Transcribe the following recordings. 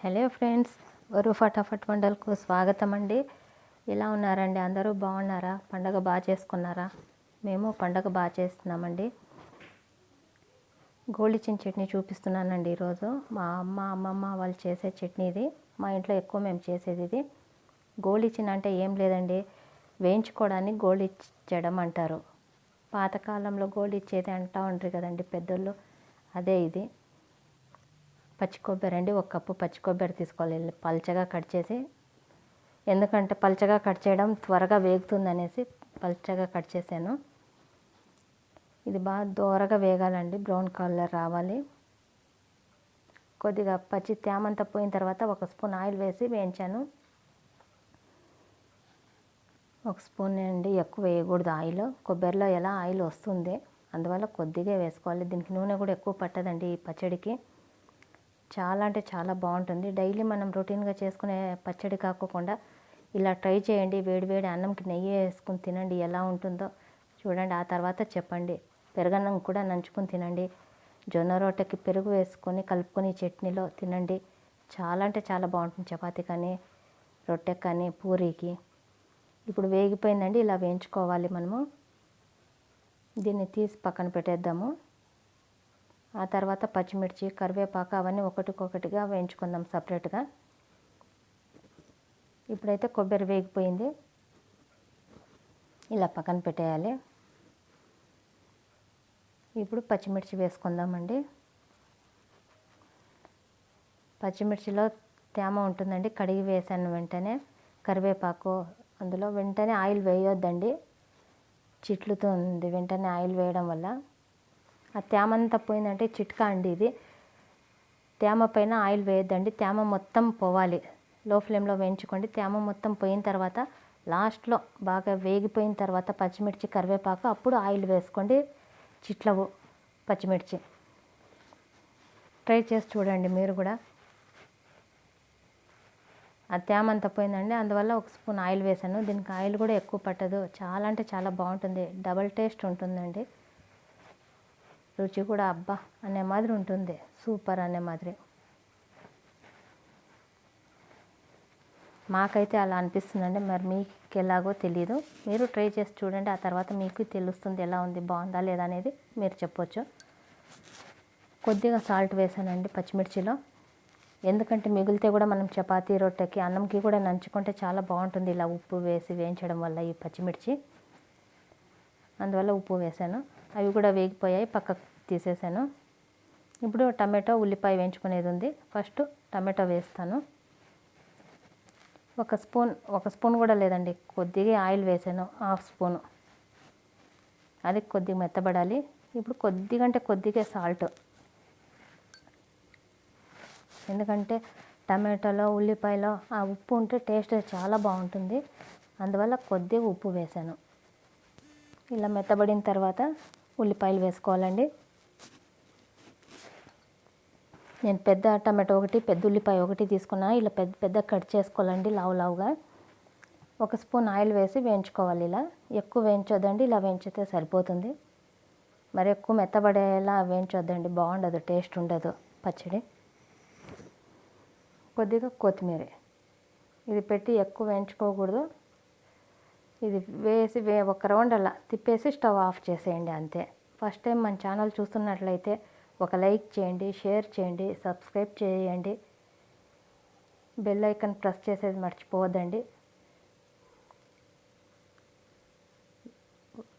Hello friends, వరు ఫటాఫట్ వంటలకు స్వాగతం అండి. ఎలా ఉన్నారండి? అందరూ బాగున్నారా? పండగ బాగా చేసుకున్నారా? మేము పండగ బాగా చేస్తున్నామండి. గోలిచిన చట్నీ చూపిస్తున్నానండి ఈరోజు. మా అమ్మమ్మ వాళ్ళు చేసే చట్నీ ఇది. మా ఇంట్లో ఎక్కువ మేము చేసేది ఇది. గోలిచిన అంటే ఏం లేదండి, వేయించుకోవడానికి గోలిచ్చడం అంటారు. పాతకాలంలో గోలిచ్చేది అంటూ ఉంటారు కదండి పెద్దోళ్ళు, అదే ఇది. పచ్చి కొబ్బరి అండి, 1 కప్పు పచ్చి కొబ్బరి తీసుకోవాలి. పల్చగా కట్ చేసి, ఎందుకంటే పల్చగా కట్ చేయడం త్వరగా వేగుతుందనేసి పల్చగా కట్ చేశాను. ఇది బాగా దోరగా వేగాలండి, బ్రౌన్ కలర్ రావాలి. కొద్దిగా పచ్చి తేమంతా పోయిన తర్వాత 1 స్పూన్ ఆయిల్ వేసి వేయించాను. 1 స్పూన్ అండి, ఎక్కువ వేయకూడదు ఆయిల్. కొబ్బరిలో ఎలా ఆయిల్ వస్తుంది, అందువల్ల కొద్దిగా వేసుకోవాలి. దీనికి నూనె కూడా ఎక్కువ పట్టదండి ఈ పచ్చడికి. చాలా అంటే చాలా బాగుంటుంది. డైలీ మనం రొటీన్గా చేసుకునే పచ్చడి కాకుండా ఇలా ట్రై చేయండి. వేడివేడి అన్నంకి నెయ్యి వేసుకుని తినండి, ఎలా ఉంటుందో చూడండి. ఆ తర్వాత చెప్పండి. పెరుగన్నం కూడా నంచుకొని తినండి. జొన్న రొట్టెకి పెరుగు వేసుకొని కలుపుకొని చట్నీలో తినండి. చాలా అంటే చాలా బాగుంటుంది, చపాతీ కానీ రొట్టె కానీ పూరీకి. ఇప్పుడు వేగిపోయిందండి, ఇలా వేయించుకోవాలి మనము. దీన్ని తీసి పక్కన పెట్టేద్దాము. ఆ తర్వాత పచ్చిమిర్చి, కరివేపాకు అవన్నీ ఒకటికొకటిగా వేయించుకుందాం సపరేట్గా. ఇప్పుడైతే కొబ్బరి వేగిపోయింది, ఇలా పక్కన పెట్టేయాలి. ఇప్పుడు పచ్చిమిర్చి వేసుకుందామండి. పచ్చిమిర్చిలో తేమ ఉంటుందండి, కడిగి వేసాను వెంటనే. కరివేపాకు, అందులో వెంటనే ఆయిల్ వేయొద్దండి, చిట్లుతుంది వెంటనే ఆయిల్ వేయడం వల్ల. ఆ తేమ అంతా పోయిందంటే చిట్కా అండి ఇది. తేమ పైన ఆయిల్ వేయొద్దండి, తేమ మొత్తం పోవాలి. లో ఫ్లేమ్లో వేయించుకోండి. తేమ మొత్తం పోయిన తర్వాత లాస్ట్లో బాగా వేగిపోయిన తర్వాత పచ్చిమిర్చి, కరివేపాకు, అప్పుడు ఆయిల్ వేసుకోండి. చిట్లవు పచ్చిమిర్చి. ట్రై చేసి చూడండి మీరు కూడా. ఆ తేమ అంతా పోయిందండి, అందువల్ల 1 స్పూన్ ఆయిల్ వేసాను. దీనికి ఆయిల్ కూడా ఎక్కువ పట్టదు, చాలా అంటే చాలా బాగుంటుంది. డబల్ టేస్ట్ ఉంటుందండి, రుచి కూడా అబ్బా అనే మాదిరి ఉంటుంది, సూపర్ అనే మాదిరి. మాకైతే అలా అనిపిస్తుందండి, మరి మీకు ఎలాగో తెలీదు. మీరు ట్రై చేసి చూడండి, ఆ తర్వాత మీకు తెలుస్తుంది ఎలా ఉంది, బాగుందా లేదా అనేది మీరు చెప్పొచ్చు. కొద్దిగా సాల్ట్ వేసానండి పచ్చిమిర్చిలో, ఎందుకంటే మిగిలితే కూడా మనం చపాతీ, రొట్టెకి, అన్నంకి కూడా నంచుకుంటే చాలా బాగుంటుంది ఇలా ఉప్పు వేసి వేయించడం వల్ల ఈ పచ్చిమిర్చి. అందువల్ల ఉప్పు వేసాను. అవి కూడా వేగిపోయాయి, పక్కకు తీసేసాను. ఇప్పుడు టమాటో, ఉల్లిపాయ వేయించుకునేది ఉంది. ఫస్ట్ టమాటో వేస్తాను. 1 స్పూన్ కూడా లేదండి, కొద్దిగా ఆయిల్ వేసాను, 1/2 స్పూను. అది కొద్దిగా మెత్తబడాలి. ఇప్పుడు కొద్దిగా అంటే కొద్దిగా సాల్ట్, ఎందుకంటే టమాటోలో, ఉల్లిపాయలో ఆ ఉప్పు ఉంటే టేస్ట్ చాలా బాగుంటుంది, అందువల్ల కొద్దిగా ఉప్పు వేసాను. ఇలా మెత్తబడిన తర్వాత ఉల్లిపాయలు వేసుకోవాలండి. నేను పెద్ద టమాటో 1, పెద్ద ఉల్లిపాయ 1 తీసుకున్నాను. ఇలా పెద్ద కట్ చేసుకోవాలండి, లావుగా. 1 స్పూన్ ఆయిల్ వేసి వేయించుకోవాలి. ఇలా ఎక్కువ వేయించొద్దండి, ఇలా వేయించితే సరిపోతుంది. మరి ఎక్కువ మెత్తబడేలా వేయించొద్దండి, బాగుండదు, టేస్ట్ ఉండదు పచ్చడి. కొద్దిగా కొత్తిమీర ఇది పెట్టి ఎక్కువ వేయించుకోకూడదు. ఇది వేసి 1 రౌండ్ అలా తిప్పేసి స్టవ్ ఆఫ్ చేసేయండి, అంతే. ఫస్ట్ టైం మన ఛానల్ చూస్తున్నట్లయితే ఒక లైక్ చేయండి, షేర్ చేయండి, సబ్స్క్రైబ్ చేయండి, బెల్ ఐకాన్ ప్రెస్ చేసేది మర్చిపోవద్దండి.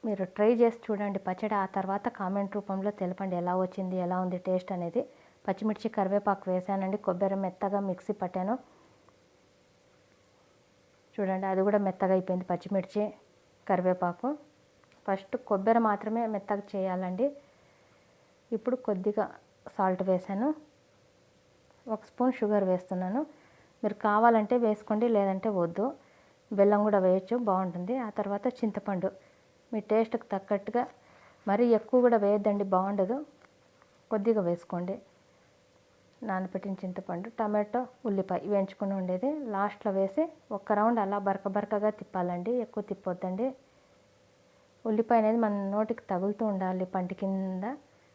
మీరు ట్రై చేసి చూడండి పచ్చడి, ఆ తర్వాత కామెంట్ రూపంలో తెలపండి ఎలా వచ్చింది, ఎలా ఉంది టేస్ట్ అనేది. పచ్చిమిర్చి, కరివేపాకు వేసానండి. కొబ్బరి మెత్తగా మిక్సీ పట్టాను చూడండి, అది కూడా మెత్తగా అయిపోయింది. పచ్చిమిర్చి, కరివేపాకు. ఫస్ట్ కొబ్బరి మాత్రమే మెత్తగా చేయాలండి. ఇప్పుడు కొద్దిగా సాల్ట్ వేసాను. 1 స్పూన్ షుగర్ వేస్తున్నాను. మీరు కావాలంటే వేసుకోండి, లేదంటే వద్దు. బెల్లం కూడా వేయచ్చు, బాగుంటుంది. ఆ తర్వాత చింతపండు, మీ టేస్ట్కి తగ్గట్టుగా. మరీ ఎక్కువ కూడా వేయద్దండి, బాగుండదు. కొద్దిగా వేసుకోండి నానబెట్టిన చింతపండు. టమాటో, ఉల్లిపాయ వేయించుకుని ఉండేది లాస్ట్లో వేసి 1 రౌండ్ అలా బరకగా తిప్పాలండి, ఎక్కువ తిప్పొద్దండి. ఉల్లిపాయ అనేది మన నోటికి తగులుతూ ఉండాలి పంటి కింద,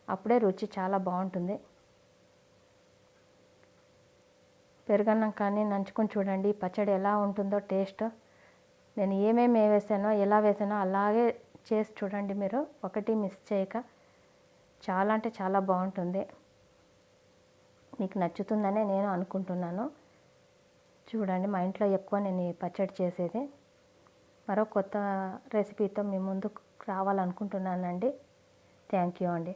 అప్పుడే రుచి చాలా బాగుంటుంది. పెరుగన్నం కానీ నంచుకొని చూడండి పచ్చడి ఎలా ఉంటుందో టేస్ట్. నేను ఏమేమి వేసానో ఎలా వేసానో అలాగే చేసి చూడండి మీరు, ఒకటి మిస్ చేయక. చాలా అంటే చాలా బాగుంటుంది. మీకు నచ్చుతుందనే నేను అనుకుంటున్నాను. చూడండి మా ఇంట్లో ఎక్కువ నేను ఈ పచ్చడి చేసేది. మరో కొత్త రెసిపీతో మీ ముందుకు రావాలనుకుంటున్నానండి. థ్యాంక్ యూ అండి.